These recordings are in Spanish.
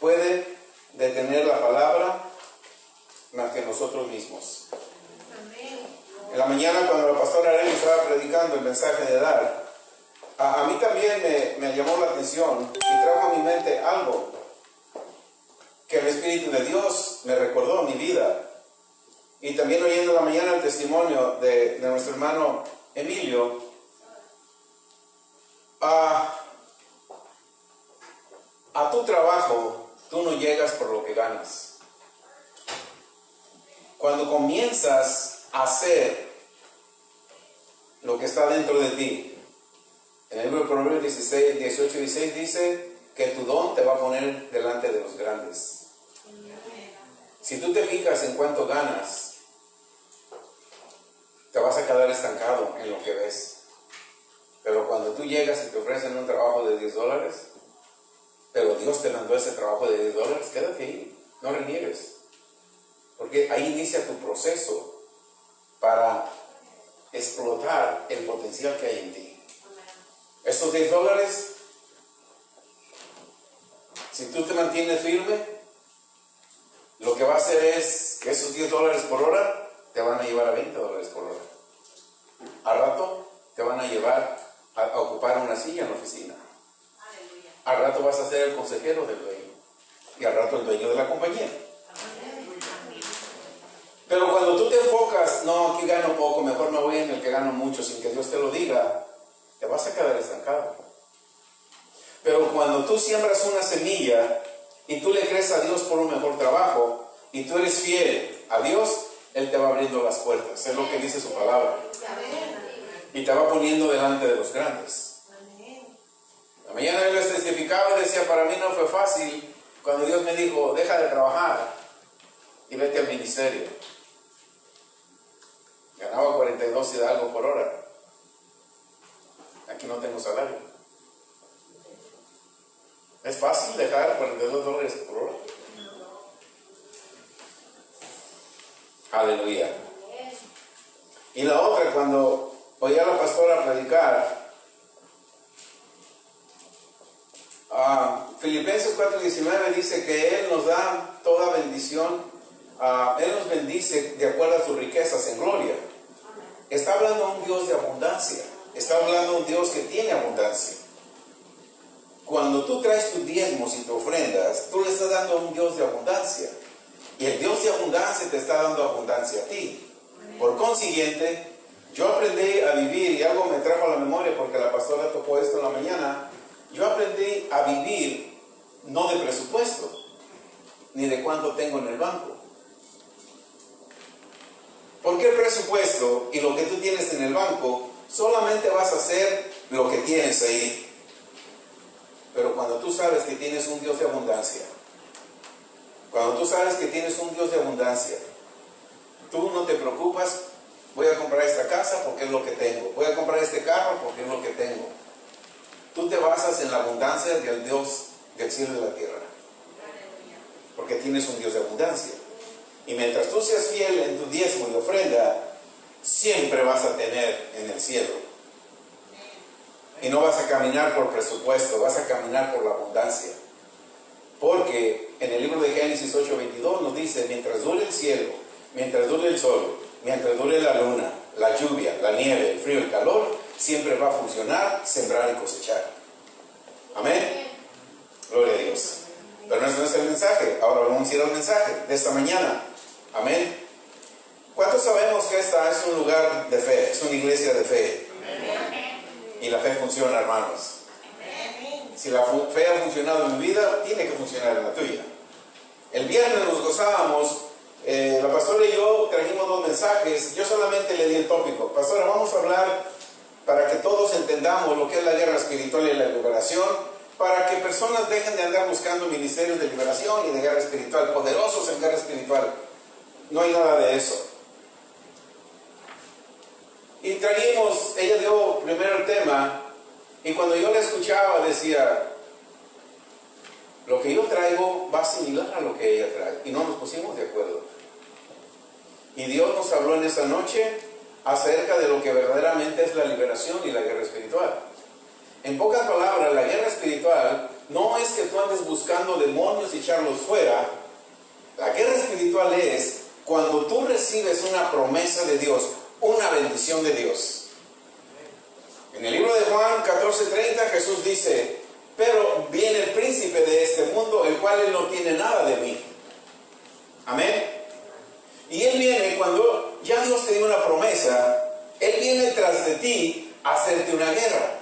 puede detener la palabra más que nosotros mismos. En la mañana, cuando la pastora Arely estaba predicando el mensaje de dar, a mí también me llamó la atención y trajo a mi mente algo que el Espíritu de Dios me recordó mi vida. Y también oyendo en la mañana el testimonio de nuestro hermano Emilio, a tu trabajo tú no llegas por lo que ganas. Cuando comienzas a hacer lo que está dentro de ti, en el libro de Proverbios 18 y 16 dice que tu don te va a poner delante de los grandes. Si tú te fijas en cuánto ganas, te vas a quedar estancado en lo que ves. Pero cuando tú llegas y te ofrecen un trabajo de $10, pero Dios te mandó ese trabajo de $10, quédate ahí, no reniegues. Porque ahí inicia tu proceso para explotar el potencial que hay en ti. Estos $10, si tú te mantienes firme, lo que va a hacer es que esos $10 por hora te van a llevar a $20 por hora. Al rato te van a llevar a ocupar una silla en la oficina. Al rato vas a ser el consejero del dueño. Y al rato el dueño de la compañía. Pero cuando tú te enfocas, no, aquí gano poco, mejor me voy en el que gano mucho sin que Dios te lo diga, te vas a quedar estancado. Pero cuando tú siembras una semilla y tú le crees a Dios por un mejor trabajo y tú eres fiel a Dios, Él te va abriendo las puertas. Es lo que dice su palabra. Y te va poniendo delante de los grandes. La mañana Él les testificaba y decía, para mí no fue fácil cuando Dios me dijo, deja de trabajar y vete al ministerio. Ganaba 42 y algo por hora. Aquí no tengo salario. ¿Es fácil dejar $42 por hora? Aleluya. Y la otra, cuando oía a la pastora predicar, Filipenses 4:19 dice que Él nos da toda bendición, Él nos bendice de acuerdo a sus riquezas en gloria. Está hablando de un Dios de abundancia, está hablando de un Dios que tiene abundancia. Cuando tú traes tus diezmos y tus ofrendas, tú le estás dando a un Dios de abundancia. Y el Dios de abundancia te está dando abundancia a ti. Por consiguiente, yo aprendí a vivir, y algo me trajo a la memoria porque la pastora tocó esto en la mañana. Yo aprendí a vivir no de presupuesto, ni de cuánto tengo en el banco. Porque el presupuesto y lo que tú tienes en el banco, solamente vas a hacer lo que tienes ahí. Pero cuando tú sabes que tienes un Dios de abundancia, cuando tú sabes que tienes un Dios de abundancia, tú no te preocupas, voy a comprar esta casa porque es lo que tengo, voy a comprar este carro porque es lo que tengo. Tú te basas en la abundancia del Dios del cielo y de la tierra, porque tienes un Dios de abundancia. Y mientras tú seas fiel en tu diezmo y ofrenda, siempre vas a tener en el cielo. Y no vas a caminar por presupuesto, vas a caminar por la abundancia. Porque en el libro de Génesis 8:22 nos dice, mientras dure el cielo, mientras dure el sol, mientras dure la luna, la lluvia, la nieve, el frío, el calor, siempre va a funcionar, sembrar y cosechar. Amén. Gloria a Dios. Pero ese no es el mensaje. Ahora vamos a ir al mensaje de esta mañana. Amén. ¿Cuántos sabemos que esta es un lugar de fe? Es una iglesia de fe. Y la fe funciona, hermanos. Si la fe ha funcionado en mi vida, tiene que funcionar en la tuya. El viernes nos gozábamos. La pastora y yo trajimos 2 mensajes. Yo solamente le di el tópico. Pastora, vamos a hablar para que todos entendamos lo que es la guerra espiritual y la liberación, para que personas dejen de andar buscando ministerios de liberación y de guerra espiritual, poderosos en guerra espiritual. No hay nada de eso. Y trajimos, ella dio primero el tema, y cuando yo la escuchaba decía, lo que yo traigo va similar a lo que ella trae, y no nos pusimos de acuerdo. Y Dios nos habló en esta noche acerca de lo que verdaderamente es la liberación y la guerra espiritual. En pocas palabras, la guerra espiritual no es que tú andes buscando demonios y echarlos fuera. La guerra espiritual es cuando tú recibes una promesa de Dios, una bendición de Dios. En el libro de Juan 14:30 Jesús dice: pero viene el príncipe de este mundo, el cual él no tiene nada de mí. Amén. Y él viene cuando ya Dios te dio una promesa. Él viene tras de ti a hacerte una guerra.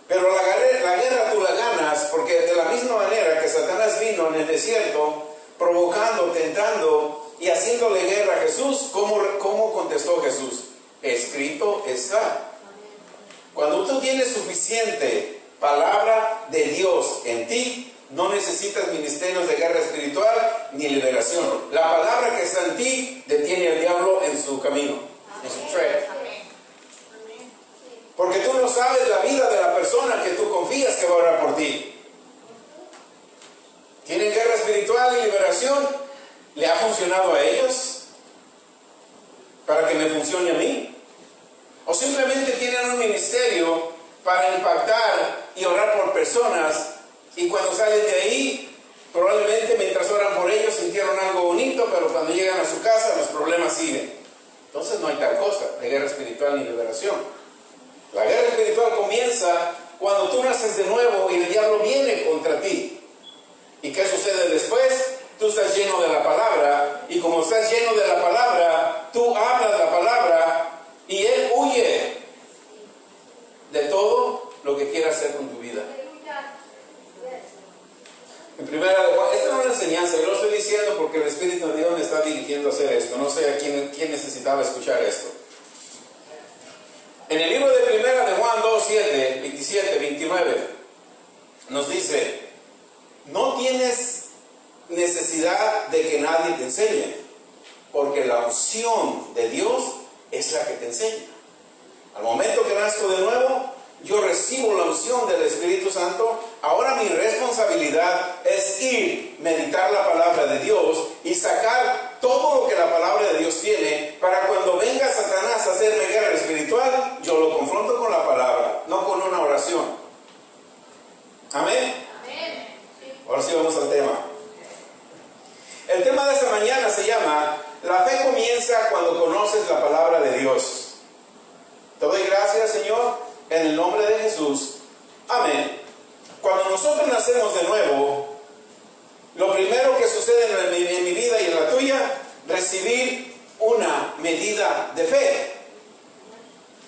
Pero la guerra tú la ganas porque de la misma manera que Satanás vino en el desierto provocando, tentando y haciéndole guerra a Jesús, ¿cómo contestó Jesús? Escrito está. Cuando tú tienes suficiente palabra de Dios en ti, no necesitas ministerios de guerra espiritual ni liberación. La palabra que está en ti detiene al diablo en su camino, en su track. Porque tú no sabes la vida de la persona que tú confías que va a orar por ti. ¿Tienen guerra espiritual y liberación? ¿Le ha funcionado a ellos para que me funcione a mí? ¿O simplemente tienen un ministerio para impactar y orar por personas, y cuando salen de ahí, probablemente mientras oran por ellos sintieron algo bonito, pero cuando llegan a su casa los problemas siguen? Entonces no hay tal cosa de guerra espiritual ni liberación. La guerra espiritual comienza cuando tú naces de nuevo y el diablo viene contra ti. ¿Y qué sucede después? Tú estás lleno de la palabra, y como estás lleno de la palabra, tú hablas la palabra y él huye de todo lo que quiera hacer con tu vida. En primera de Juan, esta no es una enseñanza, yo lo estoy diciendo porque el Espíritu de Dios me está dirigiendo a hacer esto. No sé a quién necesitaba escuchar esto. En el libro de primera de Juan 2, 27, 29, nos dice: no tienes necesidad de que nadie te enseñe, porque la unción de Dios es la que te enseña. Al momento que nazco de nuevo, yo recibo la unción del Espíritu Santo. Ahora mi responsabilidad es ir, meditar la palabra de Dios y sacar todo lo que la palabra de Dios tiene, para cuando venga Satanás a hacerme guerra espiritual, yo lo confronto con la palabra, no con una oración. Amén. Ahora sí vamos al tema. El tema de esta mañana se llama: la fe comienza cuando conoces la palabra de Dios. Te doy gracias, Señor, en el nombre de Jesús. Amén. Cuando nosotros nacemos de nuevo, lo primero que sucede en mi vida y en la tuya, recibir una medida de fe.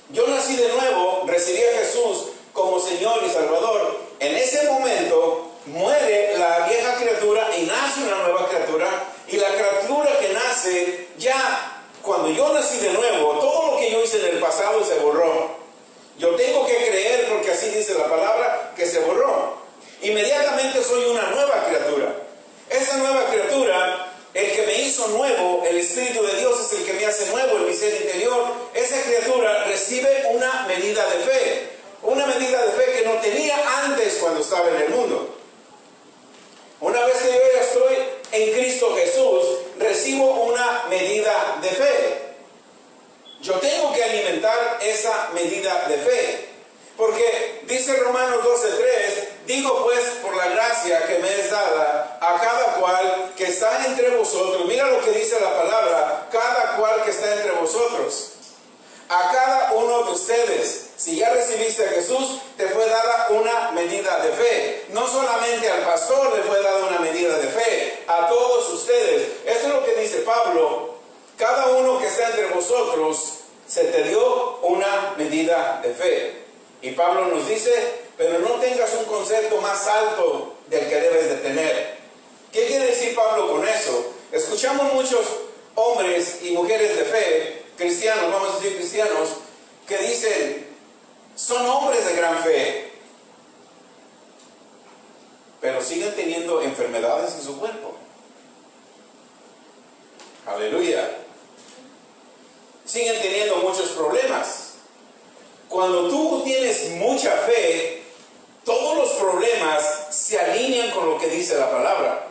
Yo nací de nuevo, recibí a Jesús como Señor y Salvador. En ese momento muere la vieja criatura y nace una nueva criatura. Y la criatura que nace, ya cuando yo nací de nuevo, todo lo que yo hice en el pasado se borró. Yo tengo que creer, porque así dice la palabra, que se borró. Inmediatamente soy una nueva criatura. Esa nueva criatura, el que me hizo nuevo, el Espíritu de Dios es el que me hace nuevo en mi ser interior. Esa criatura recibe una medida de fe. Una medida de fe que no tenía antes cuando estaba en el mundo. Una vez que yo ya estoy en Cristo Jesús, recibo una medida de fe. Yo tengo que alimentar esa medida de fe. Porque dice Romanos 12:3, digo pues por la gracia que me es dada a cada cual que está entre vosotros. Mira lo que dice la palabra: cada cual que está entre vosotros. A cada uno de ustedes, si ya recibiste a Jesús, te fue dada una medida de fe. No solamente al pastor le fue dada una medida de fe, a todos ustedes. Esto es lo que dice Pablo: cada uno que está entre vosotros, se te dio una medida de fe. Y Pablo nos dice: pero no tengas un concepto más alto del que debes de tener. ¿Qué quiere decir Pablo con eso? Escuchamos muchos hombres y mujeres de fe, cristianos, vamos a decir cristianos, que dicen: son hombres de gran fe, pero siguen teniendo enfermedades en su cuerpo. Aleluya. Siguen teniendo muchos problemas. Cuando tú tienes mucha fe, todos los problemas se alinean con lo que dice la palabra.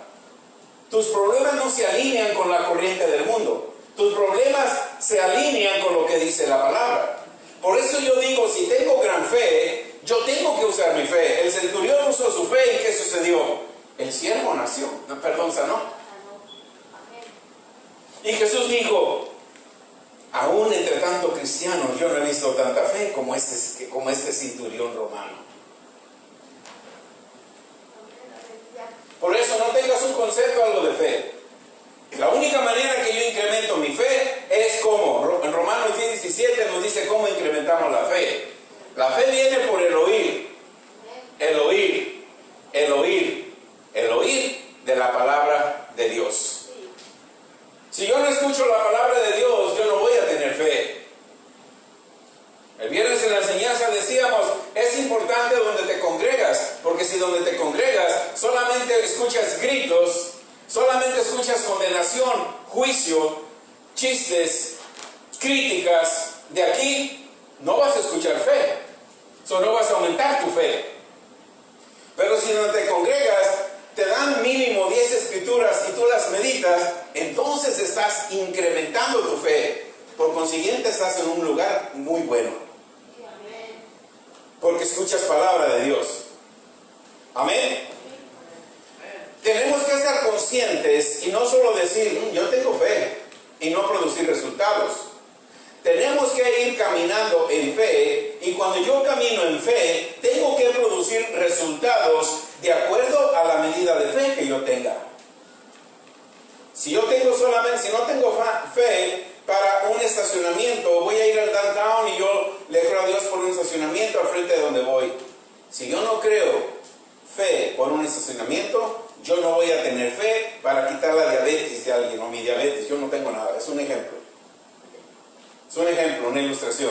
Tus problemas no se alinean con la corriente del mundo. Tus problemas se alinean con lo que dice la palabra. Por eso yo digo, si tengo gran fe, yo tengo que usar mi fe. El centurión usó su fe, ¿y qué sucedió? El siervo nació, sanó. Y Jesús dijo, aún entre tanto cristianos, yo no he visto tanta fe como este centurión romano. Por eso no tengas un concepto algo de fe. La única manera que yo incremento mi fe es como. En Romanos 10:17 nos dice cómo incrementamos la fe. La fe viene por el oír. El oír. El oír. El oír de la palabra de Dios. Si yo no escucho la palabra de Dios, yo no voy a tener fe. El viernes en la enseñanza decíamos, es importante donde te congregas, porque si donde te congregas solamente escuchas gritos, solamente escuchas condenación, juicio, chistes, críticas, de aquí no vas a escuchar fe. No vas a aumentar tu fe. Pero si donde te congregas te dan mínimo 10 escrituras y tú las meditas, entonces estás incrementando tu fe. Por consiguiente estás en un lugar muy bueno. Porque escuchas palabra de Dios. Amén. Tenemos que estar conscientes y no solo decir, yo tengo fe, y no producir resultados. Tenemos que ir caminando en fe, y cuando yo camino en fe, tengo que producir resultados de acuerdo a la medida de fe que yo tenga. Si no tengo fe para un estacionamiento, voy a ir al downtown y yo le creo a Dios por un estacionamiento al frente de donde voy. Si yo no creo fe por un estacionamiento, yo no voy a tener fe para quitar la diabetes de alguien o mi diabetes. Yo no tengo nada. Es un ejemplo. Es un ejemplo, una ilustración.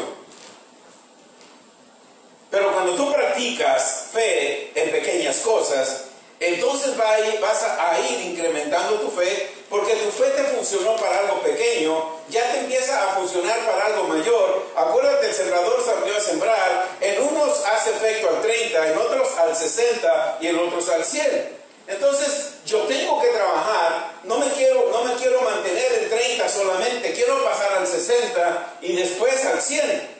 Pero cuando tú practicas fe en pequeñas cosas, entonces vas a ir incrementando tu fe, porque tu fe te funcionó para algo pequeño, ya te empieza a funcionar para algo mayor. Acuérdate, el sembrador salió a sembrar, en unos hace efecto al 30, en otros al 60 y en otros al 100. Entonces yo tengo que trabajar, no me quiero mantener en 30 solamente, quiero pasar al 60 y después al 100.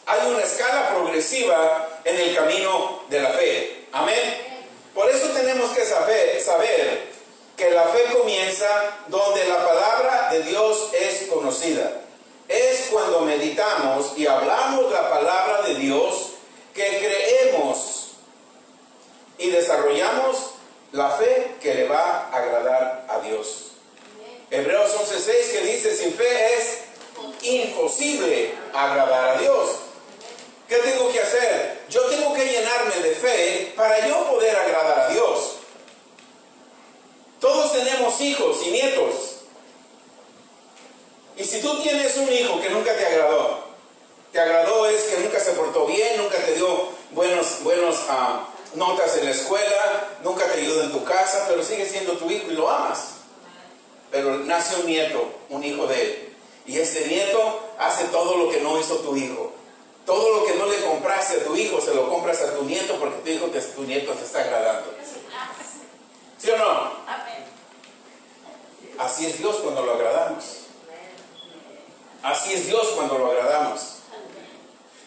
Hay una escala progresiva en el camino de la fe. Amén. Por eso tenemos que saber que la fe comienza donde la palabra de Dios es conocida. Es cuando meditamos y hablamos la palabra de Dios que creemos y desarrollamos la fe que le va a agradar a Dios. Hebreos 11:6 que dice, sin fe es imposible agradar a Dios. ¿Qué tengo que hacer? Yo tengo que llenarme de fe para yo poder agradar a Dios. Todos tenemos hijos y nietos. Y si tú tienes un hijo que nunca te agradó es que nunca se portó bien, nunca te dio buenos notas en la escuela, nunca te ayudó en tu casa, pero sigue siendo tu hijo y lo amas. Pero nace un nieto, un hijo de él. Y este nieto hace todo lo que no hizo tu hijo. Todo lo que no le compraste a tu hijo, se lo compras a tu nieto porque tu nieto te está agradando. ¿Sí o no? Así es Dios cuando lo agradamos. Así es Dios cuando lo agradamos.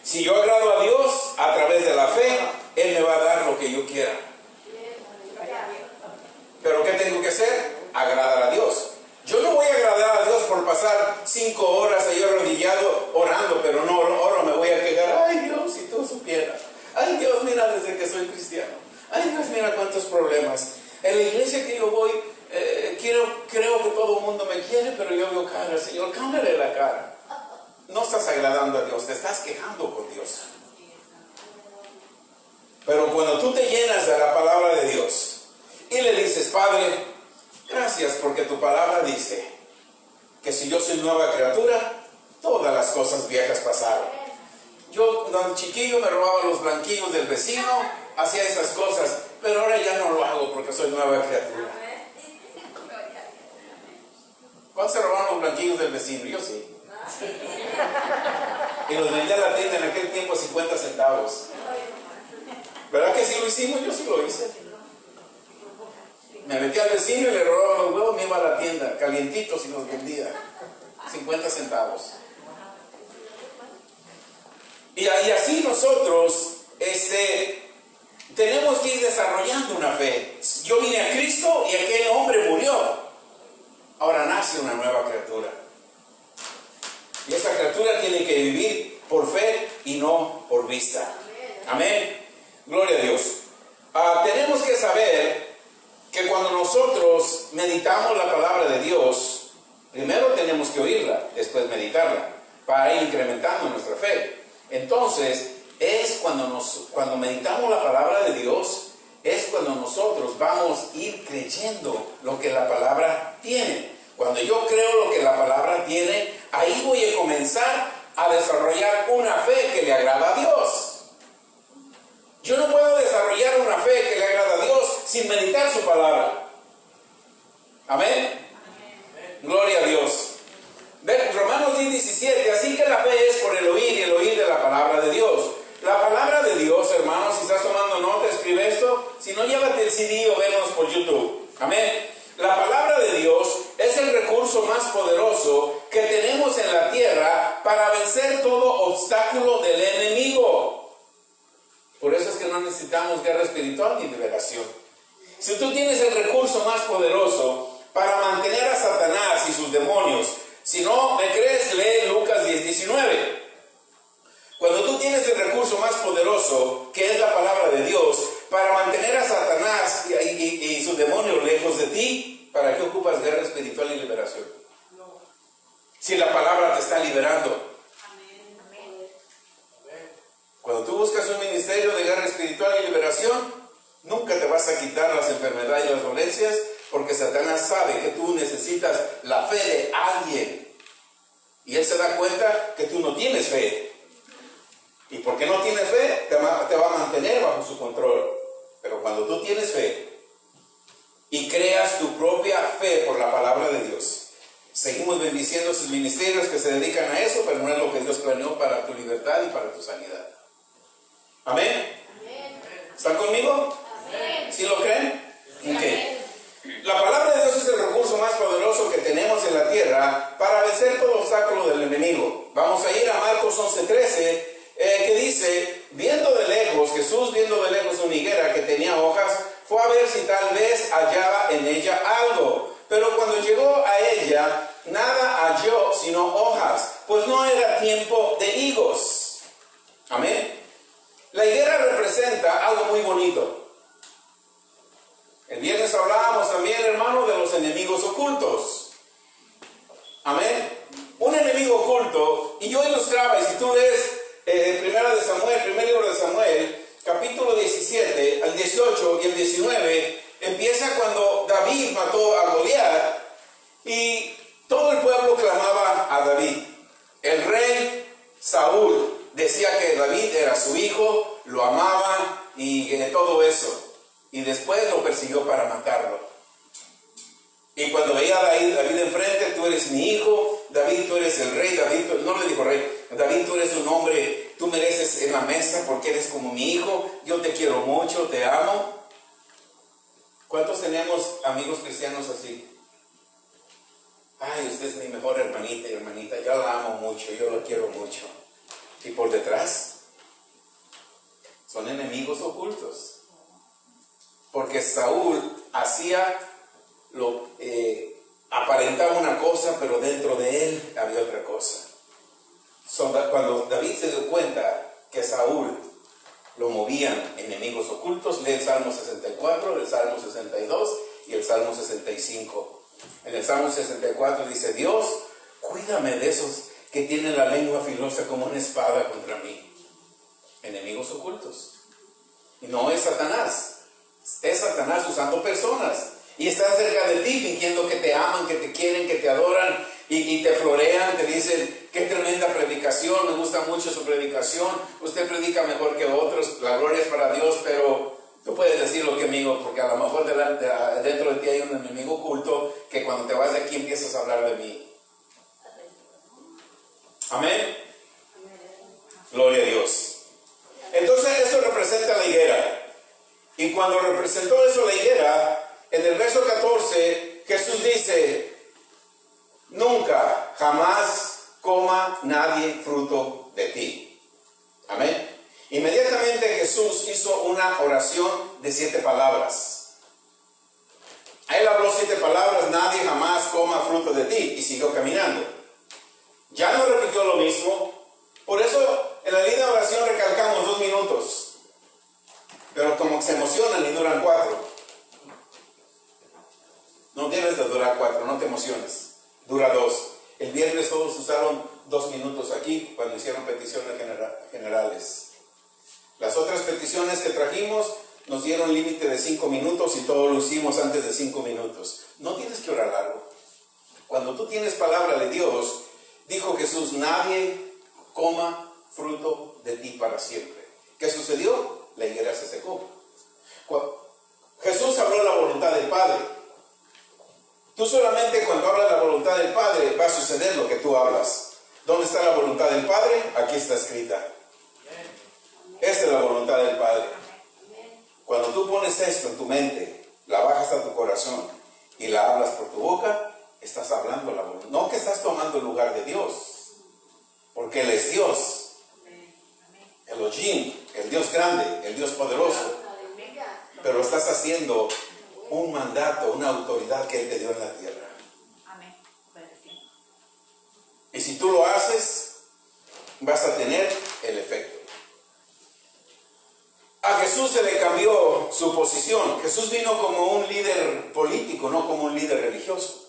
Si yo agrado a Dios a través de la fe, Él me va a dar lo que yo quiera. ¿Pero qué tengo que hacer? Agradar a Dios. Yo no voy a agradar a Dios por pasar 5 horas ahí arrodillado orando, pero no oro, me voy a quejar. Ay Dios, si tú supieras. Ay Dios, mira desde que soy cristiano. Ay Dios, mira cuántos problemas. En la iglesia que yo voy, creo que todo el mundo me quiere, pero yo veo cara. Señor, cámbiale la cara. No estás agradando a Dios, te estás quejando con Dios. Pero cuando tú te llenas de la palabra de Dios y le dices, Padre, gracias porque tu palabra dice que si yo soy nueva criatura, todas las cosas viejas pasaron. Yo cuando chiquillo me robaba los blanquillos del vecino, hacía esas cosas, pero ahora ya no lo hago porque soy nueva criatura. ¿Cuántos se robaron los blanquillos del vecino? Yo sí. Y los vendía a la tienda en aquel tiempo 50 centavos. ¿Verdad que sí lo hicimos? Yo sí lo hice. Me metí al vecino y le robaba los huevos, me iba a la tienda, calientitos, y los vendía. 50 centavos. Y así nosotros tenemos que ir desarrollando una fe. Yo vine a Cristo y aquel hombre murió. Ahora nace una nueva criatura. Y esa criatura tiene que vivir por fe y no por vista. Amén. Gloria a Dios. Tenemos que saber que cuando nosotros meditamos la palabra de Dios, primero tenemos que oírla, después meditarla, para ir incrementando nuestra fe. Entonces, es cuando meditamos la palabra de Dios, es cuando nosotros vamos a ir creyendo lo que la palabra tiene. Cuando yo creo lo que la palabra tiene, ahí voy a comenzar a desarrollar una fe que le agrada a Dios. Yo no puedo desarrollar una fe que le agrada a Dios sin meditar su palabra. Amén. Gloria a Dios. Romanos 10:17, así que la fe es por el oír y el oír de la palabra de Dios. La palabra de Dios, hermanos, si estás tomando nota, escribe esto. Si no, llévate el CD o vémonos por YouTube. Amén. La palabra de Dios es el recurso más poderoso que tenemos en la tierra para vencer todo obstáculo del enemigo. Por eso es que no necesitamos guerra espiritual ni liberación. Si tú tienes el recurso más poderoso para mantener a Satanás y sus demonios, si no me crees, lee Lucas 10:19. Cuando tú tienes el recurso más poderoso, que es la palabra de Dios, para mantener a Satanás y sus demonios lejos de ti, ¿para qué ocupas guerra espiritual y liberación? No. Si la palabra te está liberando. Amén. Cuando tú buscas un ministerio de guerra espiritual y liberación, nunca te vas a quitar las enfermedades y las dolencias, porque Satanás sabe que tú necesitas la fe de alguien. Y él se da cuenta que tú no tienes fe. Y porque no tienes fe, te va a mantener bajo su control. Pero cuando tú tienes fe y creas tu propia fe por la palabra de Dios, seguimos bendiciendo sus ministerios que se dedican a eso, pero no es lo que Dios planeó para tu libertad y para tu sanidad. Amén. ¿Están conmigo? Amén. ¿Sí lo creen? Okay. La palabra de Dios es el recurso más poderoso que tenemos en la tierra para vencer todo obstáculo del enemigo. Vamos a ir a Marcos 11:13, que dice, Jesús viendo de lejos una higuera que tenía hojas, fue a ver si tal vez hallaba en ella algo. Pero cuando llegó a ella, nada halló sino hojas, pues no era tiempo de higos. Amén. La higuera representa algo muy bonito. El viernes hablábamos también, hermano, de los enemigos ocultos. Amén. Un enemigo oculto, y yo ilustraba, y si tú lees primer libro de Samuel, capítulo 17, al 18 y el 19, empieza cuando David mató a Goliat, y todo el pueblo clamaba a David. El rey Saúl decía que David era su hijo, lo amaba y todo eso. Y después lo persiguió para matarlo. Y cuando veía a David enfrente, tú eres mi hijo, David, tú eres el rey, no le dijo rey, David, tú eres un hombre, tú mereces en la mesa porque eres como mi hijo, yo te quiero mucho, te amo. ¿Cuántos tenemos amigos cristianos así? Ay, usted es mi mejor hermanita, yo la amo mucho, yo la quiero mucho. Y por detrás, son enemigos ocultos. Porque Saúl aparentaba una cosa, pero dentro de él había otra cosa. Cuando David se dio cuenta que Saúl lo movían enemigos ocultos, lee el Salmo 64, el Salmo 62 y el Salmo 65. En el Salmo 64 dice, Dios, cuídame de esos que tienen la lengua filosa como una espada contra mí. Enemigos ocultos. Y no es Satanás. Es Satanás usando personas y están cerca de ti fingiendo que te aman, que te quieren, que te adoran y te florean, te dicen qué tremenda predicación, me gusta mucho su predicación, usted predica mejor que otros, la gloria es para Dios, pero tú puedes decir lo que amigo, porque a lo mejor dentro de ti hay un enemigo oculto que cuando te vas de aquí empiezas a hablar de mí. Amén. Gloria a Dios. Entonces eso representa la higuera. Y cuando representó eso la higuera, en el verso 14, Jesús dice, nunca, jamás coma nadie fruto de ti. Amén. Inmediatamente Jesús hizo una oración de 7 palabras. Él habló 7 palabras: nadie jamás coma fruto de ti, y siguió caminando. Ya no repitió lo mismo. Por eso en la línea de oración recalcamos 2 minutos. Pero como que se emocionan y duran 4. No debes de durar 4, no te emociones. Dura 2. El viernes todos usaron 2 minutos aquí cuando hicieron peticiones generales. Las otras peticiones que trajimos nos dieron límite de 5 minutos y todo lo hicimos antes de 5 minutos. No tienes que orar largo. Cuando tú tienes palabra de Dios, dijo Jesús: nadie coma fruto de ti para siempre. ¿Qué sucedió? La higuera se secó. Jesús habló la voluntad del Padre. Tú solamente cuando hablas la voluntad del Padre va a suceder lo que tú hablas. ¿Dónde está la voluntad del Padre? Aquí está escrita. Esta es la voluntad del Padre. Cuando tú pones esto en tu mente, la bajas a tu corazón y la hablas por tu boca, estás hablando la voluntad. No que estás tomando el lugar de Dios, porque Él es Dios. Elohim, el Dios grande, el Dios poderoso. Pero estás haciendo un mandato, una autoridad que Él te dio en la tierra. Y si tú lo haces, vas a tener el efecto. A Jesús se le cambió su posición. Jesús vino como un líder político, no como un líder religioso.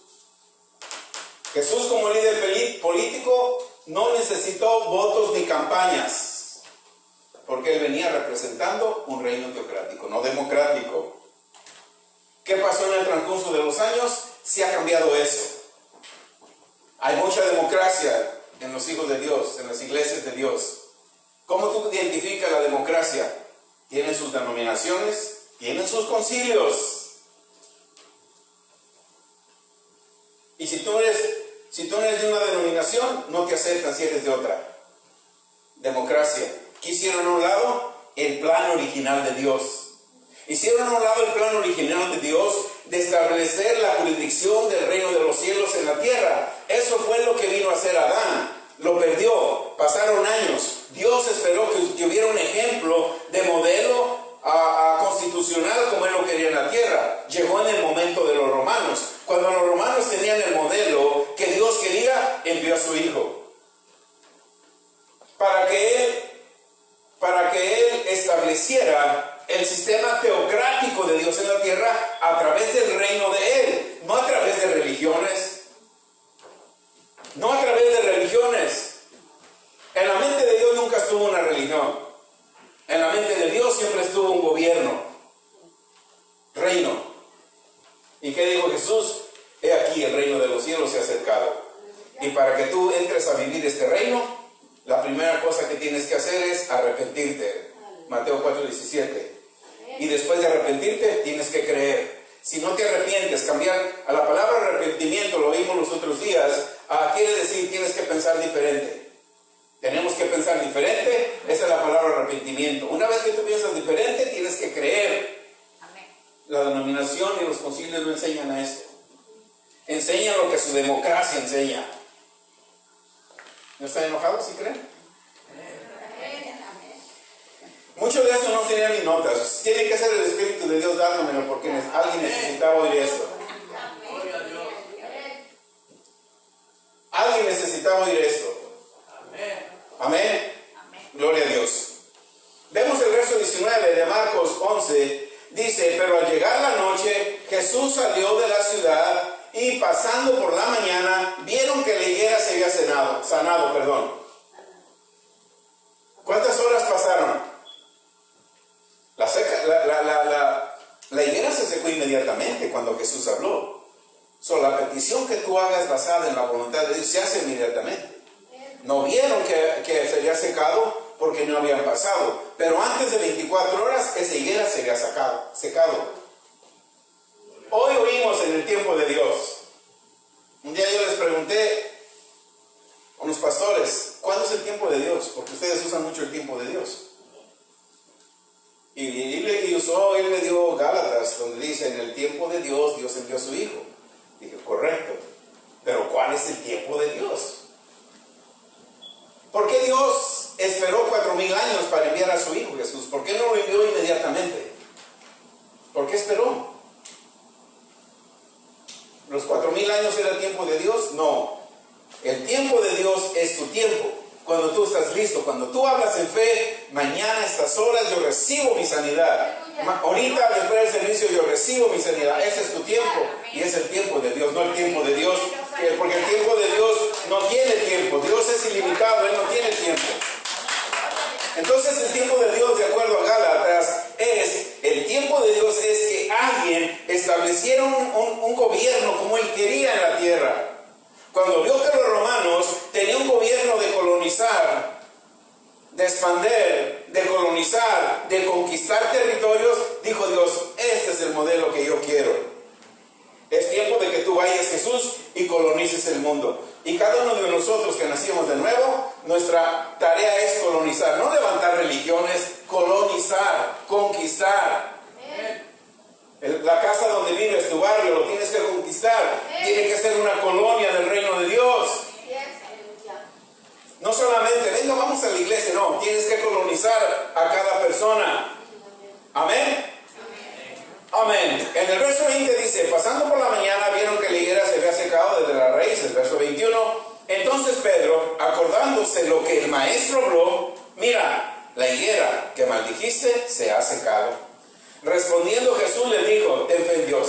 Jesús como líder político no necesitó votos ni campañas, porque Él venía representando un reino teocrático, no democrático. ¿Qué pasó en el transcurso de los años? Se ha cambiado eso. Hay mucha democracia en los hijos de Dios, en las iglesias de Dios. ¿Cómo tú identificas la democracia? Tienen sus denominaciones, tienen sus concilios. Y si tú eres de una denominación, no te aceptan si eres de otra. Democracia. ¿Qué hicieron a un lado? El plan original de Dios. Hicieron a un lado el plan original de Dios de establecer la jurisdicción del reino de los cielos en la tierra. Eso fue lo que vino a hacer Adán. Lo perdió. Pasaron años. Dios esperó que hubiera un ejemplo de modelo constitucional como Él lo quería en la tierra. Llegó en el momento de los romanos. Cuando los romanos tenían el modelo que Dios quería, envió a su Hijo. Para que Él estableciera el sistema teocrático de Dios en la tierra a través del reino de Él, no a través de religiones. No a través de religiones. En la mente de Dios nunca estuvo una religión. En la mente de Dios siempre estuvo un gobierno, reino. ¿Y qué dijo Jesús? He aquí, el reino de los cielos se ha acercado. Y para que tú entres a vivir este reino, la primera cosa que tienes que hacer es arrepentirte. Mateo 4:17. Y después de arrepentirte, tienes que creer. Si no te arrepientes, cambiar a la palabra arrepentimiento, lo vimos los otros días, quiere decir tienes que pensar diferente. Tenemos que pensar diferente, esa es la palabra arrepentimiento. Una vez que tú piensas diferente, tienes que creer. Amén. La denominación y los concilios no enseñan a esto. Enseñan lo que su democracia enseña. ¿No están enojados si creen? Mucho de eso no tenía mis notas. Tiene que ser el Espíritu de Dios dándomelo, porque alguien necesitaba oír esto. Alguien necesitaba oír esto. Amén. Gloria a Dios. Vemos el verso 19 de Marcos 11. Dice: pero al llegar la noche, Jesús salió de la ciudad y pasando por la mañana, vieron que la higuera se había sanado. ¿Cuántas horas pasaron? La higuera se secó inmediatamente cuando Jesús habló. La petición que tú hagas basada en la voluntad de Dios se hace inmediatamente. No vieron que se había secado porque no habían pasado. Pero antes de 24 horas esa higuera se había secado. Hoy oímos en el tiempo de Dios. Un día yo les pregunté a unos pastores, ¿cuándo es el tiempo de Dios? Porque ustedes usan mucho el tiempo de Dios. Y él me dio Gálatas, donde dice: en el tiempo de Dios, Dios envió a su Hijo. Dije, correcto. Pero ¿cuál es el tiempo de Dios? ¿Por qué Dios esperó 4,000 años para enviar a su Hijo Jesús? ¿Por qué no lo envió inmediatamente? ¿Por qué esperó? ¿Los 4,000 años era el tiempo de Dios? No. El tiempo de Dios es tu tiempo. Cuando tú estás listo, cuando tú hablas en fe, mañana a estas horas yo recibo mi sanidad. Ahorita después del servicio yo recibo mi sanidad. Ese es tu tiempo y es el tiempo de Dios, no el tiempo de Dios. Porque el tiempo de Dios no tiene tiempo. Dios es ilimitado, Él no tiene tiempo. Entonces el tiempo de Dios, de acuerdo a Gálatas, el tiempo de Dios es que alguien estableciera un gobierno como Él quería en la tierra. Cuando vio que los romanos tenían un gobierno de colonizar, de expander, de colonizar, de conquistar territorios, dijo Dios, este es el modelo que yo quiero. Es tiempo de que tú vayas, Jesús, y colonices el mundo. Y cada uno de nosotros que nacimos de nuevo, nuestra tarea es colonizar, no levantar religiones, colonizar, conquistar. La casa donde vives, tu barrio, lo tienes que conquistar. Tiene que ser una colonia del reino de Dios. No solamente, venga, vamos a la iglesia, no. Tienes que colonizar a cada persona. Amén. Amén. En el verso 20 dice, pasando por la mañana vieron que la higuera se había secado desde la raíz. El verso 21, entonces Pedro, acordándose lo que el maestro habló, mira, la higuera que maldijiste se ha secado. Respondiendo Jesús le dijo, ten fe en Dios.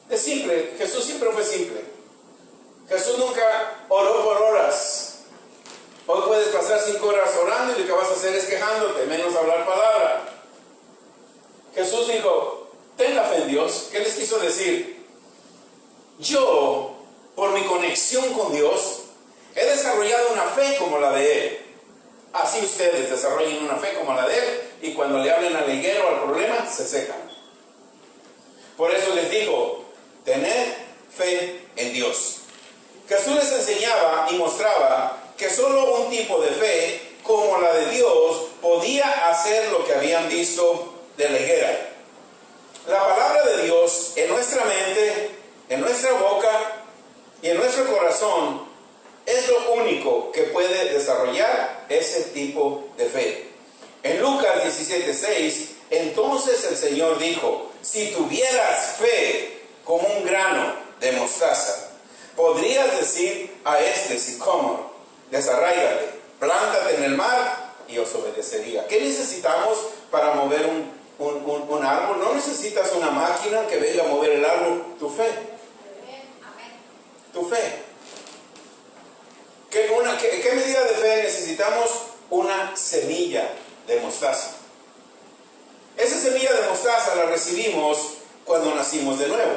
Es simple, Jesús siempre fue simple. Jesús nunca oró por horas. Hoy puedes pasar 5 horas orando y lo que vas a hacer es quejándote, menos hablar palabra. Jesús dijo, ten la fe en Dios. ¿Qué les quiso decir? Yo, por mi conexión con Dios, he desarrollado una fe como la de Él. Así ustedes desarrollen una fe como la de Él, y cuando le hablen al higuero o al problema, se secan. Por eso les digo, tened fe en Dios. Jesús les enseñaba y mostraba que solo un tipo de fe, como la de Dios, podía hacer lo que habían visto de la higuera. La palabra de Dios en nuestra mente, en nuestra boca y en nuestro corazón es lo único que puede desarrollar ese tipo de fe. En Lucas 17:6, entonces el Señor dijo, si tuvieras fe como un grano de mostaza, podrías decir a este sicómoro, desarráigate, plántate en el mar y os obedecería. ¿Qué necesitamos para mover un árbol? No necesitas una máquina que venga a mover el árbol, tu fe. Tu fe. ¿Qué medida de fe necesitamos? Una semilla de mostaza. Esa semilla de mostaza la recibimos cuando nacimos de nuevo.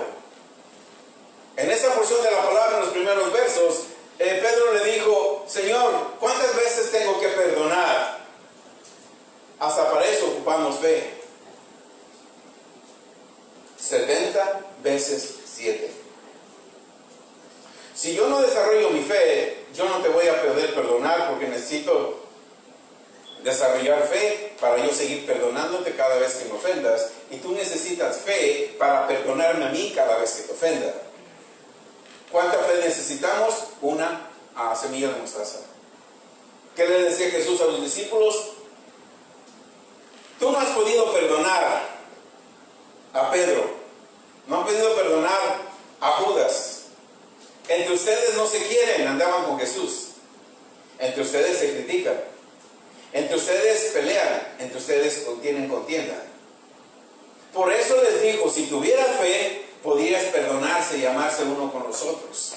En esa porción de la palabra, en los primeros versos, Pedro le dijo, Señor, ¿cuántas veces tengo que perdonar? Hasta para eso ocupamos fe. 70 veces 7. Si yo no desarrollo mi fe, yo no te voy a poder perdonar porque necesito desarrollar fe para yo seguir perdonándote cada vez que me ofendas. Y tú necesitas fe para perdonarme a mí cada vez que te ofenda. ¿Cuánta fe necesitamos? Una semilla de mostaza. ¿Qué le decía Jesús a los discípulos? Tú no has podido perdonar a Pedro. No han podido perdonar a Judas. Entre ustedes no se quieren, andaban con Jesús. Entre ustedes se critican. Entre ustedes pelean. Entre ustedes tienen contienda. Por eso les digo, si tuvieras fe, podrías perdonarse y amarse uno con los otros.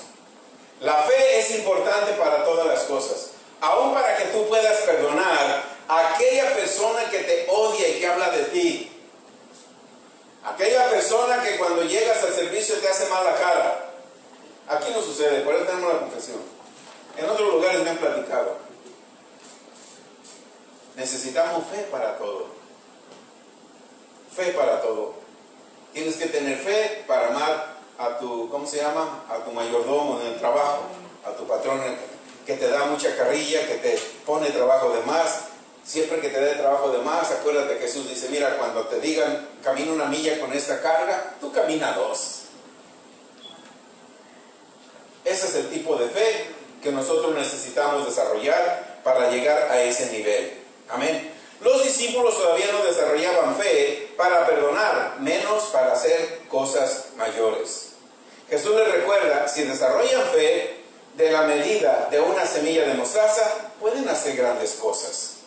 La fe es importante para todas las cosas. Aún para que tú puedas perdonar a aquella persona que te odia y que habla de ti. Aquella persona que cuando llegas al servicio te hace mala cara. Aquí no sucede, por eso tenemos la confesión. En otros lugares me han platicado. Necesitamos fe para todo. Fe para todo. Tienes que tener fe para amar a tu, ¿cómo se llama? A tu mayordomo en el trabajo, a tu patrón que te da mucha carrilla, que te pone trabajo de más. Siempre que te dé trabajo de más, acuérdate que Jesús dice, mira, cuando te digan, camina 1 milla con esta carga, tú camina 2. Ese es el tipo de fe que nosotros necesitamos desarrollar para llegar a ese nivel. Amén. Los discípulos todavía no desarrollaban fe para perdonar, menos para hacer cosas mayores. Jesús les recuerda, si desarrollan fe de la medida de una semilla de mostaza, pueden hacer grandes cosas.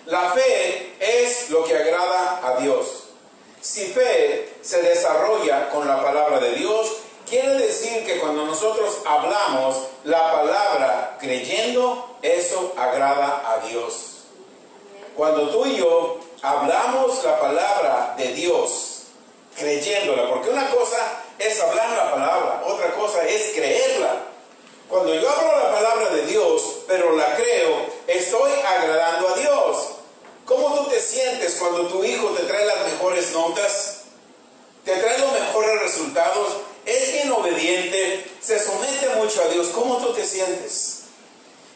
La fe es lo que agrada a Dios. Si fe se desarrolla con la palabra de Dios, quiere decir que cuando nosotros hablamos la palabra creyendo, eso agrada a Dios. Cuando tú y yo hablamos la palabra de Dios, creyéndola, porque una cosa es hablar la palabra, otra cosa es creerla. Cuando yo hablo la palabra de Dios, pero la creo, estoy agradando a Dios. ¿Cómo tú te sientes cuando tu hijo te trae las mejores notas? Te trae los mejores resultados, es bien obediente, se somete mucho a Dios. ¿Cómo tú te sientes?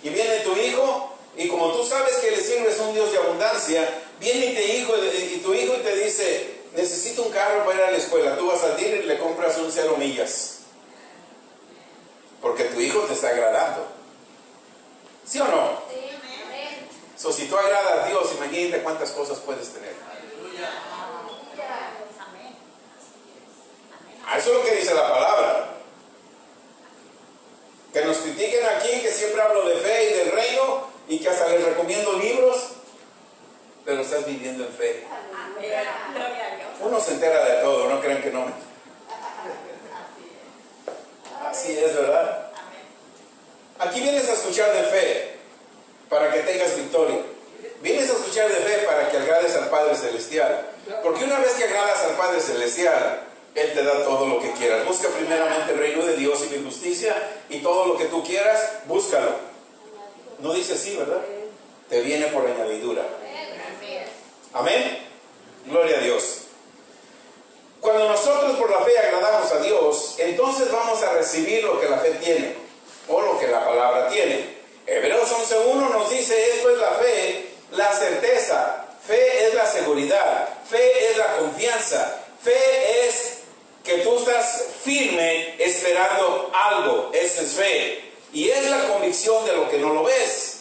Y viene tu hijo, y como tú sabes que le sirves a un Dios de abundancia, viene tu hijo y te dice, necesito un carro para ir a la escuela. Tú vas al dealer y le compras un 0 millas. Porque tu hijo te está agradando. ¿Sí o no? Sí. So, si tú agradas a Dios, imagínate cuántas cosas puedes tener. Eso es lo que dice la palabra. Que nos critiquen aquí, que siempre hablo de fe y del reino, y que hasta les recomiendo libros, pero estás viviendo en fe. Uno se entera de todo, no crean que no. Así es, ¿verdad? Aquí vienes a escuchar de fe para que tengas victoria. Vienes a escuchar de fe para que agrades al Padre Celestial. Porque una vez que agradas al Padre Celestial, Él te da todo lo que quieras. Busca primeramente el reino de Dios y mi justicia, y todo lo que tú quieras, búscalo. No dice así, ¿verdad? Te viene por añadidura. Amén. Gloria a Dios. Cuando nosotros por la fe agradamos a Dios, entonces vamos a recibir lo que la fe tiene, o lo que la palabra tiene. Hebreos 11:1 nos dice, esto es la fe, la certeza. Fe es la seguridad. Fe es la confianza. Fe es que tú estás firme esperando algo. Eso es fe. Y es la convicción de lo que no lo ves.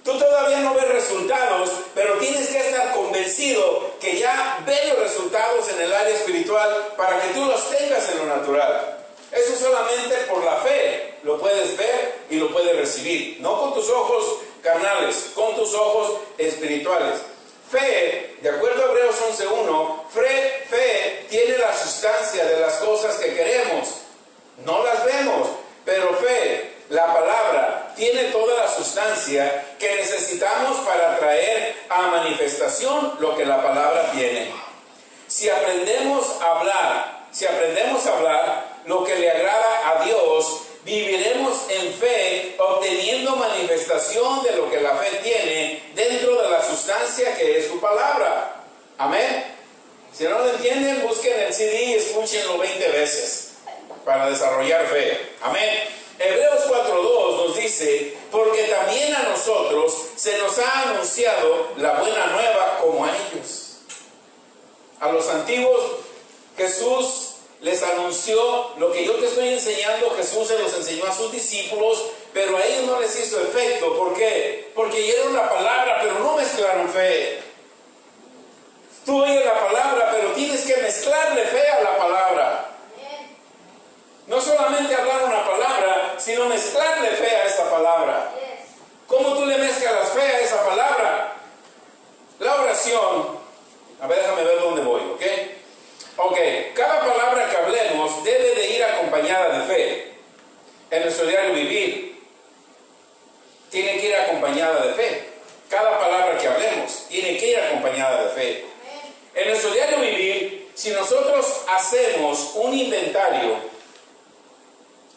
Tú todavía no ves resultados, pero tienes que estar convencido que ya ves los resultados en el área espiritual para que tú los tengas en lo natural. Eso solamente por la fe lo puedes ver y lo puedes recibir. No con tus ojos carnales, con tus ojos espirituales. Fe, de acuerdo a Hebreos 11:1, fe tiene la sustancia de las cosas que queremos. No las vemos, pero fe, la palabra, tiene toda la sustancia que necesitamos para traer a manifestación lo que la palabra tiene. Si aprendemos a hablar lo que le agrada a Dios, viviremos en fe, obteniendo manifestación de lo que la fe tiene dentro de la sustancia que es su palabra. Amén. Si no lo entienden, busquen el CD y escúchenlo 20 veces para desarrollar fe. Amén. Hebreos 4:2 nos dice, porque también a nosotros se nos ha anunciado la buena nueva como a ellos. A los antiguos Jesús les anunció lo que yo te estoy enseñando. Jesús se los enseñó a sus discípulos, pero a ellos no les hizo efecto. ¿Por qué? Porque oyeron la palabra, pero no mezclaron fe. Tú oyes la palabra, pero tienes que mezclarle fe a la palabra. No solamente hablar una palabra, sino mezclarle fe a esa palabra. ¿Cómo tú le mezclas fe a esa palabra? La oración. A ver, déjame ver dónde voy, ¿ok? Ok, cada palabra que hablemos debe de ir acompañada de fe. En nuestro diario vivir, tiene que ir acompañada de fe. Cada palabra que hablemos tiene que ir acompañada de fe. En nuestro diario vivir, si nosotros hacemos un inventario,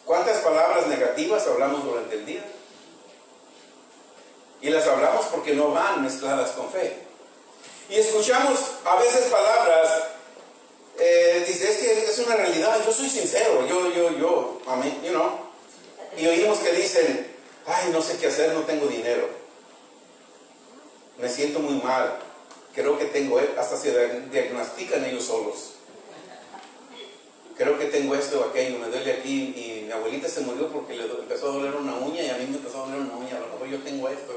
¿cuántas palabras negativas hablamos durante el día? Y las hablamos porque no van mezcladas con fe. Y escuchamos a veces palabras, dice, es que es una realidad, yo soy sincero, amén, you know. Y oímos que dicen, ay, no sé qué hacer, no tengo dinero. Me siento muy mal, creo que tengo, hasta se diagnostican ellos solos. Creo que tengo esto o aquello, me duele aquí y mi abuelita se murió porque le empezó a doler una uña y a mí me empezó a doler una uña. A lo mejor yo tengo esto.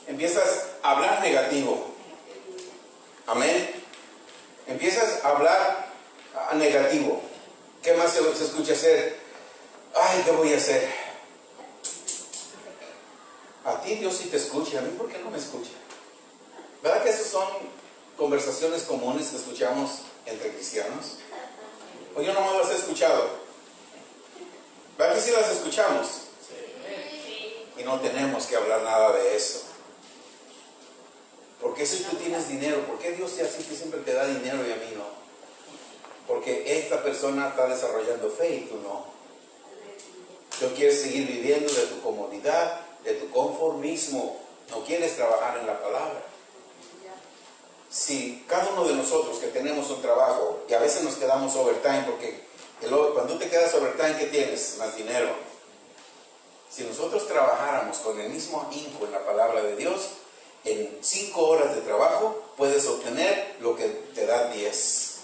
Empiezas a hablar negativo. Amén. Empiezas a hablar negativo. ¿Qué más se escucha hacer? Ay, ¿qué voy a hacer? A ti Dios sí te escucha, a mí ¿por qué no me escucha? ¿Verdad que esas son conversaciones comunes que escuchamos entre cristianos? ¿O yo nomás las he escuchado? ¿Verdad que sí las escuchamos? Y no tenemos que hablar nada de eso. ¿Por qué si tú tienes dinero? ¿Por qué Dios te así que siempre te da dinero y a mí no? Porque esta persona está desarrollando fe y tú no. Tú quieres seguir viviendo de tu comodidad, de tu conformismo. No quieres trabajar en la palabra. Si cada uno de nosotros que tenemos un trabajo, y a veces nos quedamos overtime, porque cuando te quedas overtime, ¿qué tienes? Más dinero. Si nosotros trabajáramos con el mismo ahínco en la palabra de Dios, en 5 horas de trabajo puedes obtener lo que te da 10.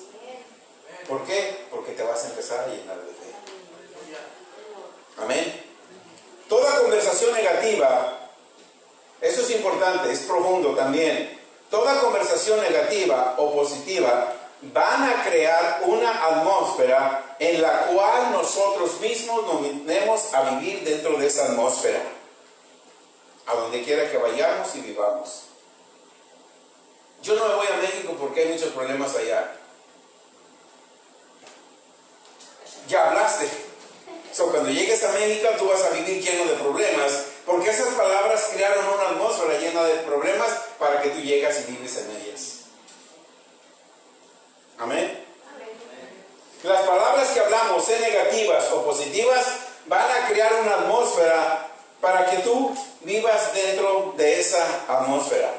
¿Por qué? Porque te vas a empezar a llenar de fe. Amén. Toda conversación negativa, eso es importante, es profundo también. Toda conversación negativa o positiva van a crear una atmósfera en la cual nosotros mismos nos metemos a vivir dentro de esa atmósfera. A donde quiera que vayamos y vivamos. Yo no me voy a México porque hay muchos problemas allá. Ya hablaste. Cuando llegues a México tú vas a vivir lleno de problemas, porque esas palabras crearon una atmósfera llena de problemas para que tú llegas y vives en ellas. Amén. Las palabras que hablamos, sean negativas o positivas, van a crear una atmósfera para que tú vivas dentro de esa atmósfera.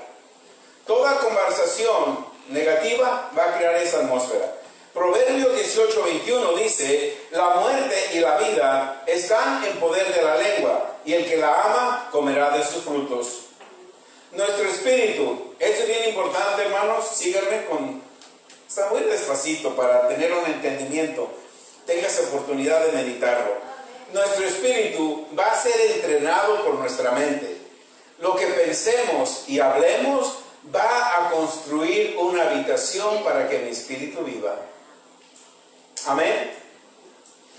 Toda conversación negativa va a crear esa atmósfera. Proverbios 18:21 dice: la muerte y la vida están en poder de la lengua, y el que la ama comerá de sus frutos. Nuestro espíritu, esto es bien importante, hermanos, síganme está muy despacito para tener un entendimiento, tengas oportunidad de meditarlo. Nuestro espíritu va a ser entrenado por nuestra mente. Lo que pensemos y hablemos va a construir una habitación para que mi espíritu viva. Amén.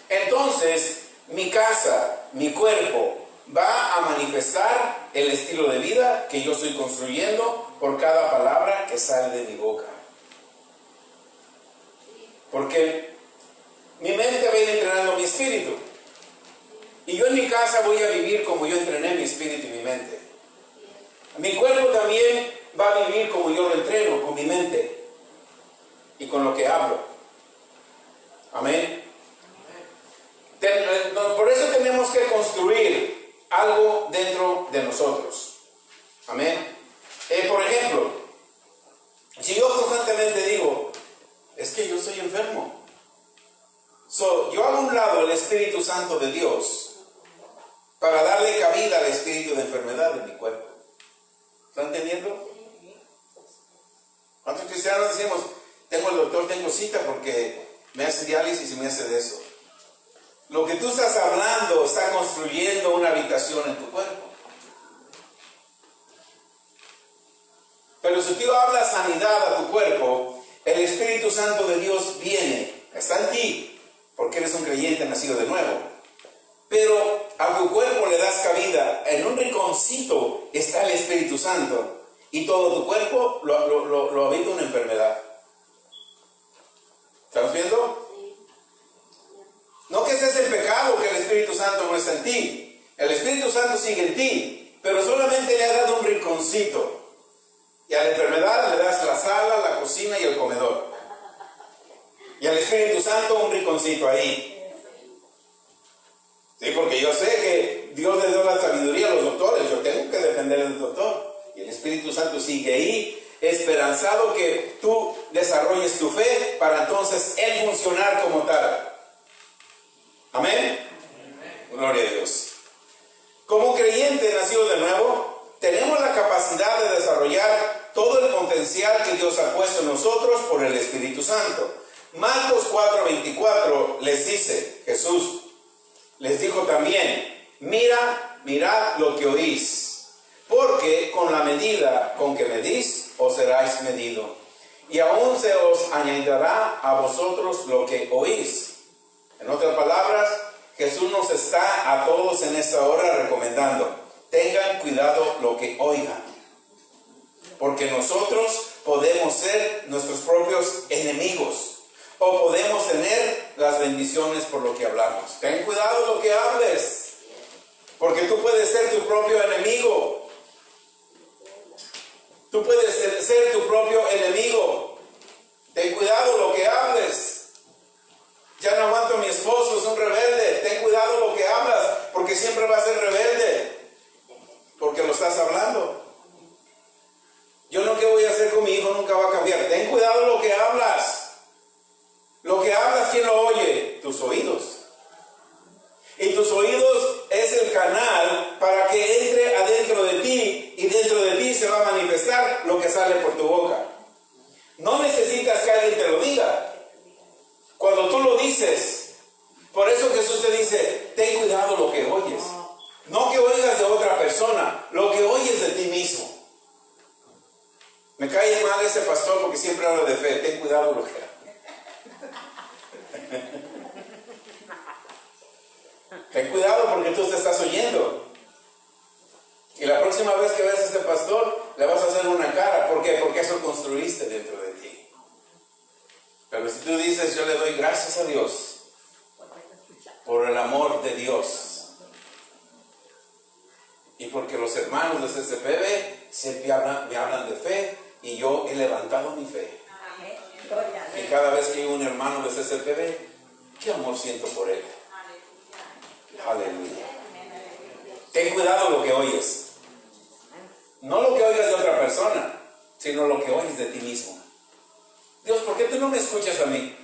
Entonces, mi casa, mi cuerpo, va a manifestar el estilo de vida que yo estoy construyendo por cada palabra que sale de mi boca. Porque mi mente va a ir entrenando mi espíritu. Y yo en mi casa voy a vivir como yo entrené mi espíritu y mi mente. Mi cuerpo también va a vivir como yo lo entreno, con mi mente y con lo que hablo. Amén. Por eso tenemos que construir algo dentro de nosotros. Amén. Por ejemplo, si yo constantemente digo, es que yo soy enfermo. Yo hago a un lado el Espíritu Santo de Dios para darle cabida al espíritu de enfermedad en mi cuerpo. ¿Están entendiendo? ¿Cuántos cristianos decimos, tengo el doctor, tengo cita porque me hace diálisis y me hace de eso? Lo que tú estás hablando está construyendo una habitación en tu cuerpo. Pero si tú hablas sanidad a tu cuerpo, el Espíritu Santo de Dios viene, está en ti, porque eres un creyente nacido de nuevo. Pero a tu cuerpo le das cabida. En un rinconcito está el Espíritu Santo y todo tu cuerpo lo habita una enfermedad. ¿Estamos viendo? No que estés en pecado, que el Espíritu Santo no está en ti. El Espíritu Santo sigue en ti, pero solamente le ha dado un rinconcito. Y a la enfermedad le das la sala, la cocina y el comedor. Y al Espíritu Santo un rinconcito ahí. Sí, porque yo sé que Dios le dio la sabiduría a los doctores. Yo tengo que depender del doctor. Y el Espíritu Santo sigue ahí, esperanzado que tú desarrolles tu fe para entonces Él funcionar como tal. Amén. Gloria a Dios. Como creyente nacido de nuevo, tenemos la capacidad de desarrollar todo el potencial que Dios ha puesto en nosotros por el Espíritu Santo. Marcos 4:24 les dice, Jesús les dijo también, mirad lo que oís, porque con la medida con que medís, os seráis medido, y aún se os añadirá a vosotros lo que oís. En otras palabras, Jesús nos está a todos en esta hora recomendando, tengan cuidado lo que oigan, porque nosotros podemos ser nuestros propios enemigos, o podemos tener las bendiciones por lo que hablamos. Ten cuidado lo que hables, porque tú puedes ser tu propio enemigo. Tú puedes ser tu propio enemigo. Ten cuidado lo que hables. Ya no aguanto a mi esposo, es un rebelde. Ten cuidado lo que hablas, porque siempre va a ser rebelde, porque lo estás hablando. Yo lo que voy a hacer con mi hijo nunca va a cambiar. Ten cuidado lo que hablas. Lo que hablas, ¿quién lo oye? Tus oídos. Y tus oídos es el canal para que entre adentro de ti, y dentro de ti se va a manifestar lo que sale por tu boca. No necesitas que alguien te lo diga. Cuando tú lo dices, por eso Jesús te dice, ten cuidado lo que oyes. No que oigas de otra persona, lo que oyes de ti mismo. Me cae mal ese pastor porque siempre habla de fe. Ten cuidado lo que hagas. Ten cuidado porque tú te estás oyendo. Y la próxima vez que veas a este pastor, le vas a hacer una cara. ¿Por qué? Porque eso construiste dentro de ti. Pero si tú dices, yo le doy gracias a Dios por el amor de Dios, y porque los hermanos de CCPB siempre me hablan de fe, y yo he levantado mi fe. Y cada vez que hay un hermano de CCPB, qué amor siento por él. Aleluya. Ten cuidado lo que oyes. No lo que oigas de otra persona, sino lo que oyes de ti mismo. Dios, ¿por qué tú no me escuchas a mí?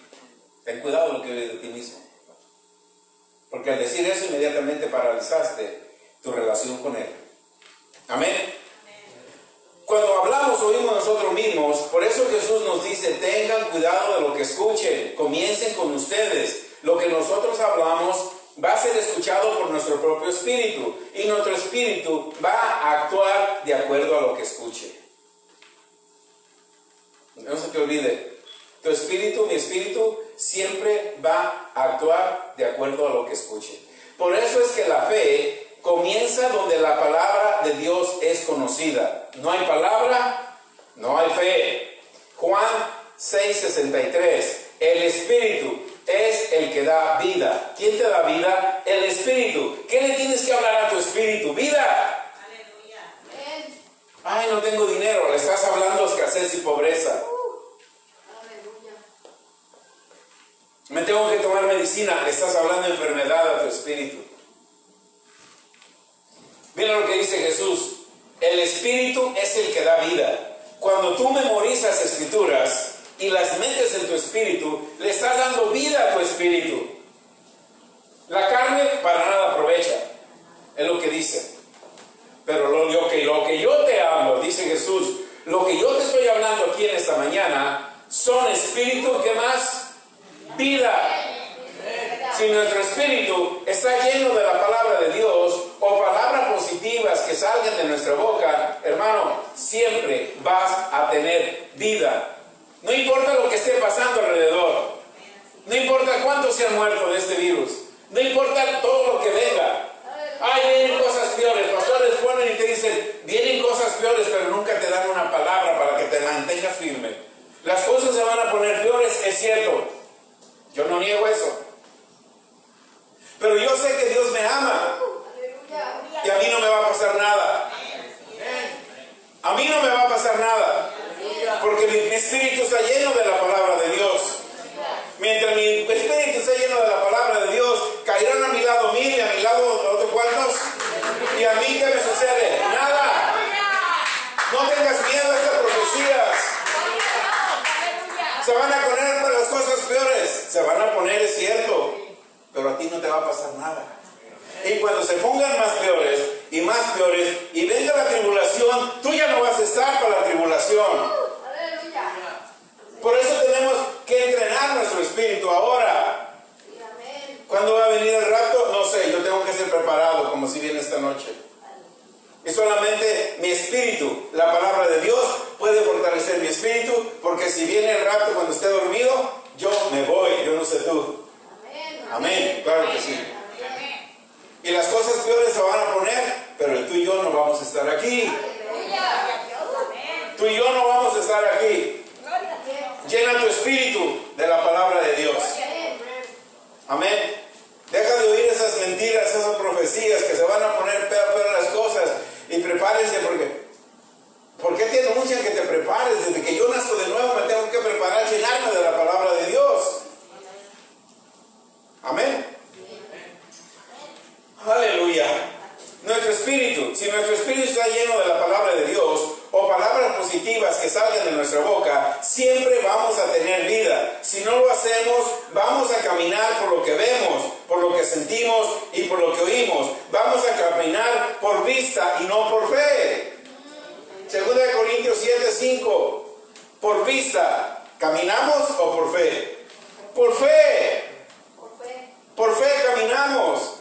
Ten cuidado lo que oyes de ti mismo. Porque al decir eso, inmediatamente paralizaste tu relación con Él. Amén. Cuando hablamos, oímos nosotros mismos. Por eso Jesús nos dice, tengan cuidado de lo que escuchen. Comiencen con ustedes. Lo que nosotros hablamos va a ser escuchado por nuestro propio espíritu. Y nuestro espíritu va a actuar de acuerdo a lo que escuche. No se te olvide. Tu espíritu, mi espíritu, siempre va a actuar de acuerdo a lo que escuche. Por eso es que la fe comienza donde la palabra de Dios es conocida. No hay palabra, no hay fe. Juan 6:63. El Espíritu es el que da vida. ¿Quién te da vida? El Espíritu. ¿Qué le tienes que hablar a tu espíritu? Vida. Aleluya. Ay, no tengo dinero. Le estás hablando escasez y pobreza. Me tengo que tomar medicina. Le estás hablando enfermedad a tu espíritu. Mira lo que dice Jesús. El Espíritu es el que da vida. Cuando tú memorizas escrituras y las metes en tu espíritu, le estás dando vida a tu espíritu. La carne para nada aprovecha, es lo que dice. Pero lo que yo te hablo, dice Jesús, lo que yo te estoy hablando aquí en esta mañana, son espíritu, ¿qué más? Vida. Si nuestro espíritu está lleno de la palabra de Dios, o palabras positivas que salgan de nuestra boca, hermano, siempre vas a tener vida. No importa lo que esté pasando alrededor. No importa cuántos se han muerto de este virus. No importa todo lo que venga. Ay, vienen cosas peores. Pastores ponen y te dicen, vienen cosas peores, pero nunca te dan una palabra para que te mantengas firme. Las cosas se van a poner peores, es cierto. Yo no niego eso. Pero yo sé que Dios me ama. Y a mí no me va a pasar nada. A mí no me va a pasar nada. Porque mi espíritu está lleno de la palabra de Dios. Mientras mi espíritu está lleno de la palabra de Dios, caerán a mi lado 1000 y a mi lado otros cuantos. Y a mí, ¿qué me sucede? Nada. No tengas miedo a estas profecías. Se van a poner las cosas peores. Se van a poner, es cierto. Pero a ti no te va a pasar nada. Y cuando se pongan más peores y venga la tribulación, tú ya no vas a estar para la tribulación. Por eso tenemos que entrenar nuestro espíritu ahora. ¿Cuándo va a venir el rapto? No sé, yo tengo que ser preparado como si viene esta noche. Y solamente mi espíritu, la palabra de Dios, puede fortalecer mi espíritu, porque si viene el rapto cuando esté dormido, yo me voy, yo no sé tú. Amén, claro que sí. Y las cosas peores se van a poner, pero tú y yo no vamos a estar aquí. Tú y yo no vamos a estar aquí. Llena tu espíritu de la palabra de Dios. Amén. Deja de oír esas mentiras, esas profecías que se van a poner peor las cosas. Y prepárense ¿por qué te anuncian que te prepares? Desde que yo nazco de nuevo me tengo que preparar, llenarme de la palabra de Dios. Amén. Aleluya. Nuestro espíritu, si nuestro espíritu está lleno de la palabra de Dios o palabras positivas que salgan de nuestra boca, siempre vamos a tener vida. Si no lo hacemos, vamos a caminar por lo que vemos, por lo que sentimos y por lo que oímos. Vamos a caminar por vista y no por fe. 2 Corintios 7:5. Por vista, ¿caminamos o por fe? Por fe. Por fe caminamos.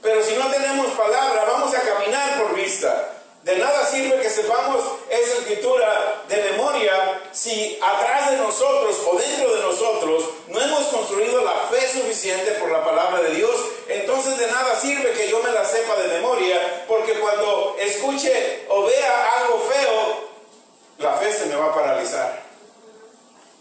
Pero si no tenemos palabra, vamos a caminar por vista. De nada sirve que sepamos esa escritura de memoria si atrás de nosotros o dentro de nosotros no hemos construido la fe suficiente por la palabra de Dios. Entonces de nada sirve que yo me la sepa de memoria, porque cuando escuche o vea algo feo, la fe se me va a paralizar.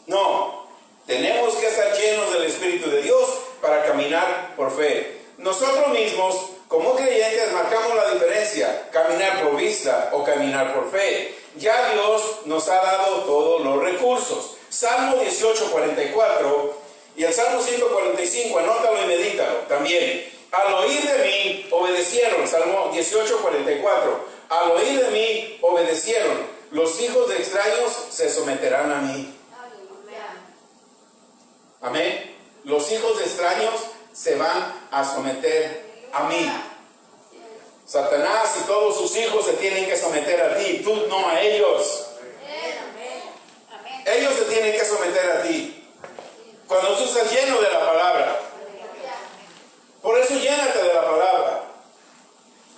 No, tenemos que estar llenos del Espíritu de Dios para caminar por fe. Nosotros mismos, como creyentes, marcamos la diferencia, caminar por vista o caminar por fe. Ya Dios nos ha dado todos los recursos. Salmo 18:44 y el Salmo 145, anótalo y medítalo también. Al oír de mí, obedecieron. Salmo 18:44. Al oír de mí, obedecieron. Los hijos de extraños se someterán a mí. Amén. Los hijos de extraños se van a someter a mí. Satanás y todos sus hijos se tienen que someter a ti, tú no a ellos. Ellos se tienen que someter a ti. Cuando tú estás lleno de la palabra. Por eso llénate de la palabra.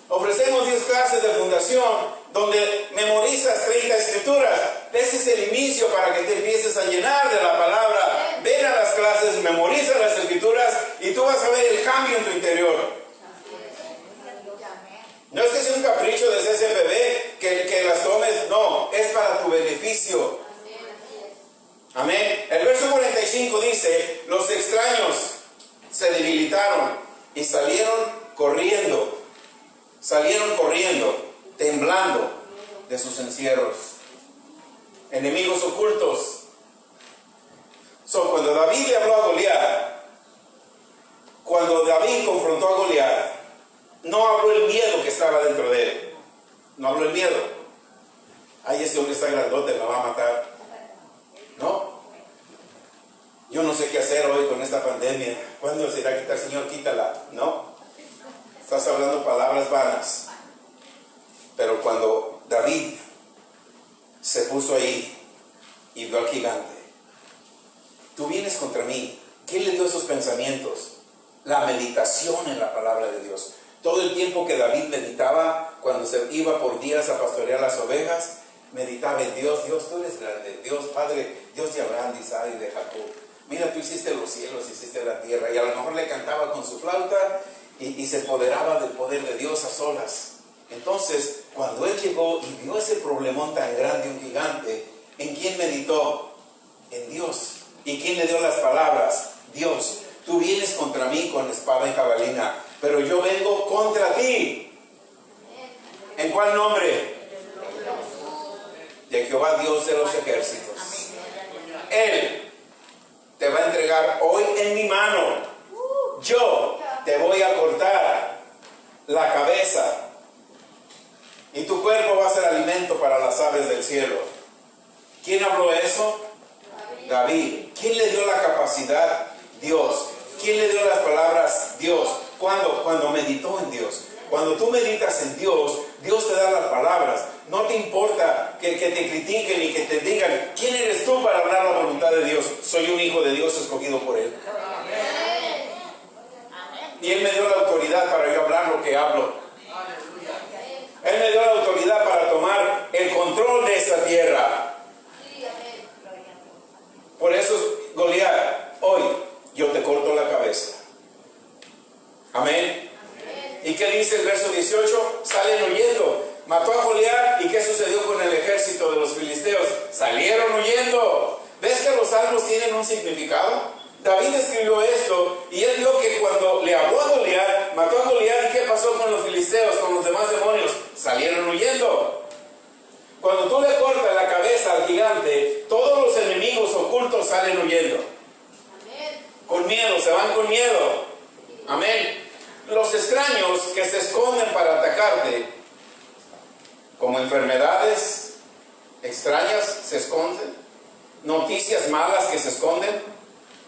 Ofrecemos 10 clases de fundación donde memorizas 30 escrituras. Ese es el inicio para que te empieces a llenar de la palabra. Ven a las clases, memoriza las escrituras y tú vas a ver el cambio en tu interior. No es que sea un capricho de CCBB que las tomes, no, es para tu beneficio. Amén. El verso 45 dice: los extraños se debilitaron y salieron corriendo, temblando de sus encierros. Enemigos ocultos. Cuando David le habló a Goliat, cuando David confrontó a Goliat, no habló el miedo que estaba dentro de él. No habló el miedo. Ay, este hombre está grandote, me va a matar. No. Yo no sé qué hacer hoy con esta pandemia. ¿Cuándo se irá a quitar, Señor? Quítala. No. Estás hablando palabras vanas. Pero cuando David se puso ahí y vio al gigante, tú vienes contra mí. ¿Quién le dio esos pensamientos? La meditación en la palabra de Dios. Todo el tiempo que David meditaba, cuando se iba por días a pastorear las ovejas, meditaba en Dios. Dios, tú eres grande. Dios, Padre, Dios de Abraham, de Isaac y de Jacob. Mira, tú hiciste los cielos, hiciste la tierra. Y a lo mejor le cantaba con su flauta y se empoderaba del poder de Dios a solas. Entonces, cuando él llegó y vio ese problemón tan grande, un gigante, ¿en quién meditó? En Dios. ¿Y quién le dio las palabras? Dios. Tú vienes contra mí con espada y jabalina, pero yo vengo contra ti. ¿En cuál nombre? De Jehová, Dios de los ejércitos. Él te va a entregar hoy en mi mano. Yo te voy a cortar la cabeza y tu cuerpo va a ser alimento para las aves del cielo. ¿Quién habló eso? David. ¿Quién le dio la capacidad? Dios. ¿Quién le dio las palabras? Dios. ¿Cuándo? Cuando meditó en Dios. Cuando tú meditas en Dios, Dios te da las palabras. no te importa que te critiquen y que te digan, ¿quién eres tú para hablar la voluntad de Dios? Soy un hijo de Dios escogido por Él. Y Él me dio la autoridad para yo hablar lo que hablo. Él me dio la autoridad para tomar el control de esta tierra. Por eso, Goliat, hoy yo te corto la cabeza. Amén. ¿Y qué dice el verso 18? Salen huyendo. Mató a Goliat, ¿y qué sucedió con el ejército de los filisteos? Salieron huyendo. ¿Ves que los salmos tienen un significado? David escribió esto y él vio que cuando le habló a Goliat, mató a Goliat, ¿y qué pasó con los filisteos, con los demás demonios? Salieron huyendo. Cuando tú le cortas la cabeza al gigante, todos los enemigos ocultos salen huyendo. Amén. Con miedo, se van con miedo. Amén. Los extraños que se esconden para atacarte, como enfermedades extrañas se esconden, noticias malas que se esconden,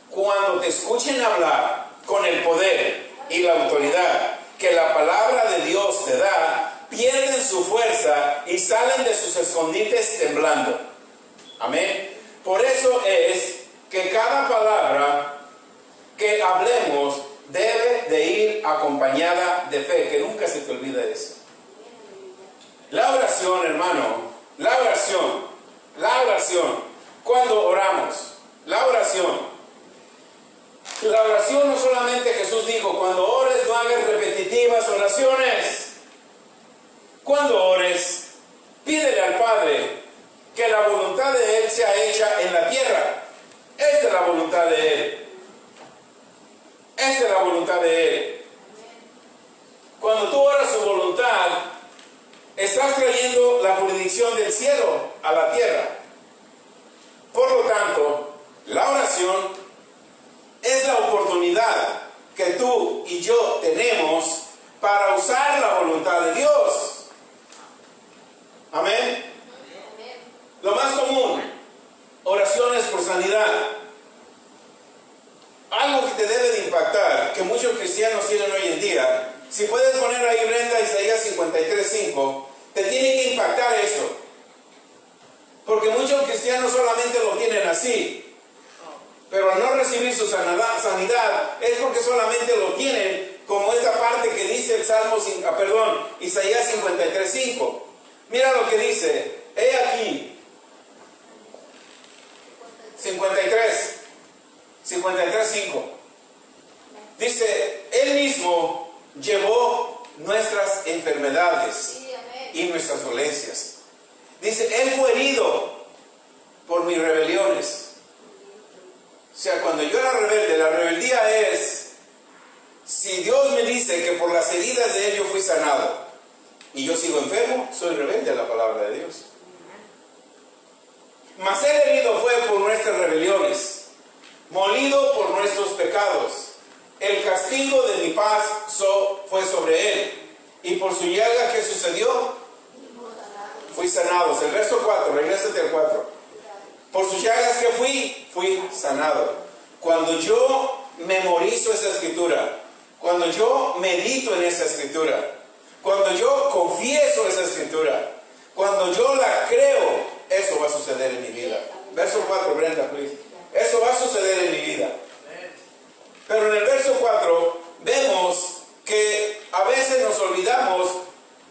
cuando te escuchen hablar con el poder y la autoridad que la palabra de Dios te da, pierden su fuerza y salen de sus escondites temblando. Amén. Por eso es que cada palabra que hablemos debe de ir acompañada de fe, que nunca se te olvide eso. La oración, hermano, la oración, cuando oramos, la oración no solamente Jesús dijo, cuando ores no hagas repetitivas oraciones. Cuando ores, pídele al Padre que la voluntad de Él sea hecha en la tierra. Esta es la voluntad de Él. Esta es la voluntad de Él. Cuando tú oras su voluntad, estás trayendo la jurisdicción del cielo a la tierra. Por lo tanto, la oración es la oportunidad que tú y yo tenemos para usar la voluntad de Dios. Amén. Lo más común, oraciones por sanidad. Algo que te debe de impactar, que muchos cristianos tienen hoy en día. Si puedes poner ahí, Brenda, Isaías 53:5, te tiene que impactar esto. Porque muchos cristianos solamente lo tienen así. Pero al no recibir su sanidad es porque solamente lo tienen como esta parte que dice el Isaías 53:5. Mira lo que dice. He aquí. 53:5. Dice, Él mismo llevó nuestras enfermedades y nuestras dolencias. Dice, Él fue herido por mis rebeliones. O sea, cuando yo era rebelde, la rebeldía es, si Dios me dice que por las heridas de Él yo fui sanado, y yo sigo enfermo, soy rebelde a la palabra de Dios. Mas Él herido fue por nuestras rebeliones, molido por nuestros pecados. El castigo de mi paz fue sobre Él, y por su llaga, ¿qué sucedió? Fui sanado. El verso 4, regrésate al 4. Por sus llagas que fui sanado. Cuando yo memorizo esa escritura, cuando yo medito en esa escritura, cuando yo confieso esa escritura, cuando yo la creo, eso va a suceder en mi vida. Verso 4, Brenda, please. Eso va a suceder en mi vida. Pero en el verso 4 vemos que a veces nos olvidamos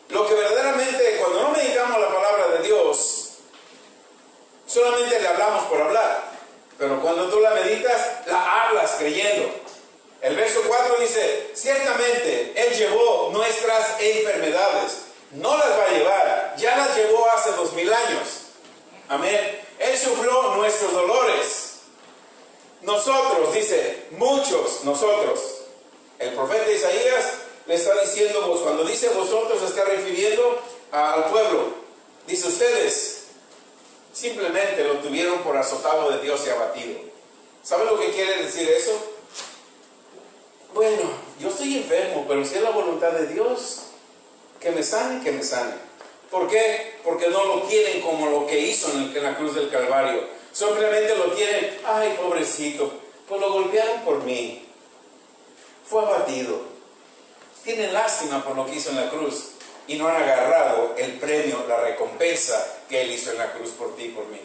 lo que verdaderamente, cuando no meditamos la palabra de Dios, solamente le hablamos por hablar. Pero cuando tú la meditas, la hablas creyendo. El verso 4 dice, ciertamente Él llevó nuestras enfermedades. No las va a llevar, ya las llevó hace 2000 años. Amén. Él sufrió nuestros dolores. Nosotros, dice, nosotros. El profeta Isaías le está diciendo, cuando dice vosotros, se está refiriendo al pueblo. Dice, ustedes simplemente lo tuvieron por azotado de Dios y abatido. ¿Sabe lo que quiere decir eso? Bueno, yo estoy enfermo, pero si es la voluntad de Dios, que me sane, que me sane. ¿Por qué? Porque no lo quieren como lo que hizo en la cruz del Calvario. Simplemente lo quieren, ay, pobrecito, pues lo golpearon por mí. Fue abatido. Tienen lástima por lo que hizo en la cruz. y no han agarrado el premio, la recompensa que Él hizo en la cruz por ti y por mí.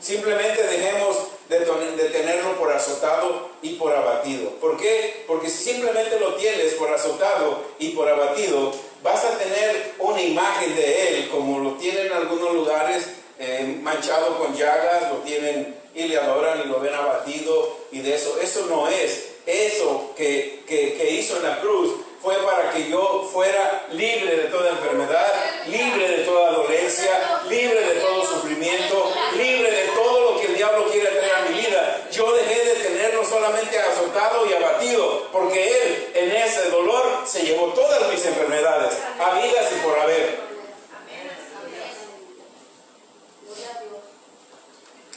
Simplemente dejemos de tenerlo por azotado y por abatido. ¿Por qué? Porque si simplemente lo tienes por azotado y por abatido, vas a tener una imagen de Él, como lo tienen en algunos lugares, manchado con llagas, lo tienen y le adoran y lo ven abatido y de eso. Eso no es. Eso que hizo en la cruz fue para que yo fuera libre de toda enfermedad, libre de toda dolencia, libre de todo sufrimiento, libre de todo lo que el diablo quiere traer a mi vida. Yo dejé de tenerlo solamente azotado y abatido, porque Él en ese dolor se llevó todas mis enfermedades, habidas y por haber.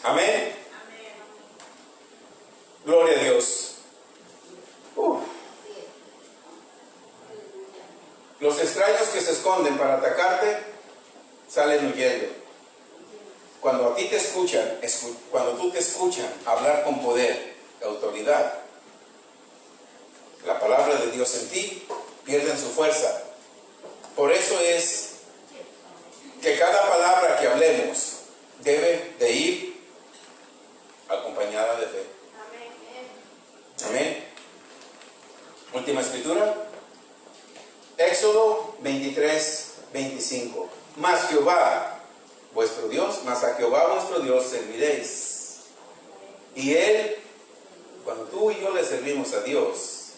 Amén. Gloria a Dios. Los extraños que se esconden para atacarte salen huyendo. Cuando a ti te escuchan, cuando tú te escuchan hablar con poder, autoridad, la palabra de Dios en ti, pierden su fuerza. Por eso es que cada palabra que hablemos debe de ir acompañada de fe. Amén. Última escritura. Éxodo 23, 25. Mas Jehová, vuestro Dios, mas a Jehová vuestro Dios serviréis. Y Él, cuando tú y yo le servimos a Dios,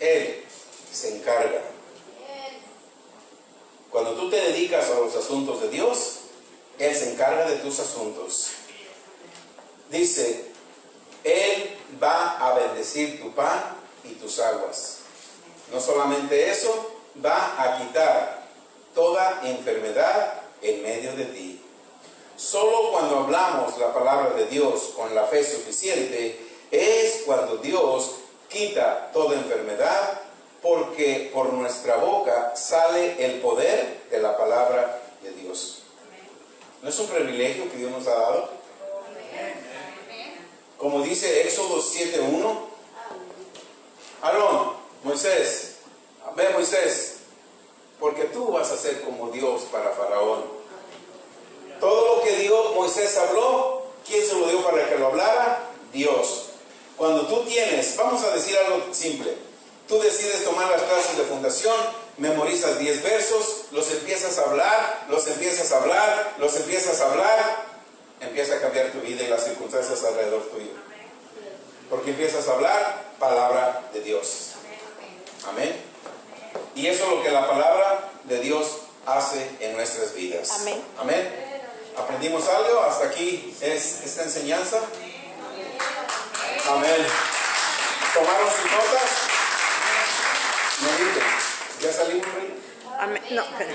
Él se encarga. Cuando tú te dedicas a los asuntos de Dios, Él se encarga de tus asuntos. Dice, Él va a bendecir tu pan y tus aguas. No solamente eso, va a quitar toda enfermedad en medio de ti. Solo cuando hablamos la palabra de Dios con la fe suficiente es cuando Dios quita toda enfermedad, porque por nuestra boca sale el poder de la palabra de Dios. ¿No es un privilegio que Dios nos ha dado? Como dice Éxodo 7:1, Aarón, Moisés, ve Moisés, porque tú vas a ser como Dios para Faraón. Todo lo que Moisés habló, ¿quién se lo dio para que lo hablara? Dios. Cuando tú tienes, vamos a decir algo simple, tú decides tomar las clases de fundación, memorizas 10 versos, los empiezas a hablar, empieza a cambiar tu vida y las circunstancias alrededor tuyo. Porque empiezas a hablar palabra de Dios. Amén. Y eso es lo que la palabra de Dios hace en nuestras vidas. Amén. Amén. ¿Aprendimos algo? Hasta aquí es esta enseñanza. Amén. ¿Tomaron sus notas? ¿Ya salimos? Amén. No, espera.